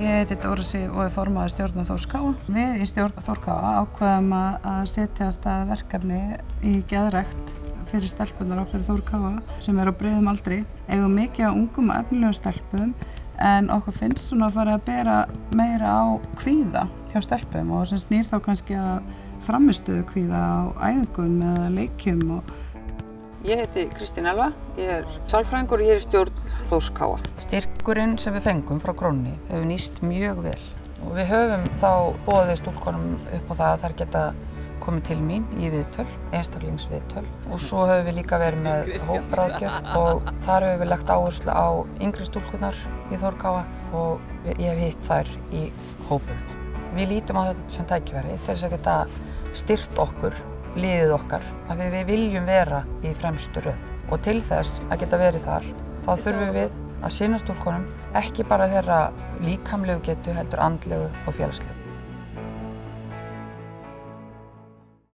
Ég heiti Dóra Sif og formaður stjórnar Þórs K. Við í stjórn Þórs K ákveðum að setja af stað verkefni í geðrækt fyrir stelpunar okkar í Þórs K sem á breiðum aldri. Eigum mikið af ungum og efnilegum stelpum en okkur finnst svona að fara að bera meira á kvíða hjá stelpum og sem snýr þá kannski að frammistöðu kvíða á æfingum eða leikjum. Ég heiti Kristín Elva, ég sálfræðingur og ég í stjórn Þórs K. Styrkurinn sem við fengum frá Krónunni hefur nýst mjög vel og við höfum þá boðið stúlkunum upp á það að þær geta komið til mín í viðtöl, einstaklingsviðtöl og svo höfum við líka verið með hópráðgjöf og þar höfum við lagt áherslu á yngri stúlkurnar í Þórs K og ég hef hitt þær í hópum. Við lítum á þetta sem tækifæri til þess að geta styrkt okkur, liðið okkar, af því við viljum vera í fremstu röð og til þess að geta verið þar þá þurfum við að sinna stúlkunum ekki bara þeirra líkamlegu getu heldur andlegu og félagslegu.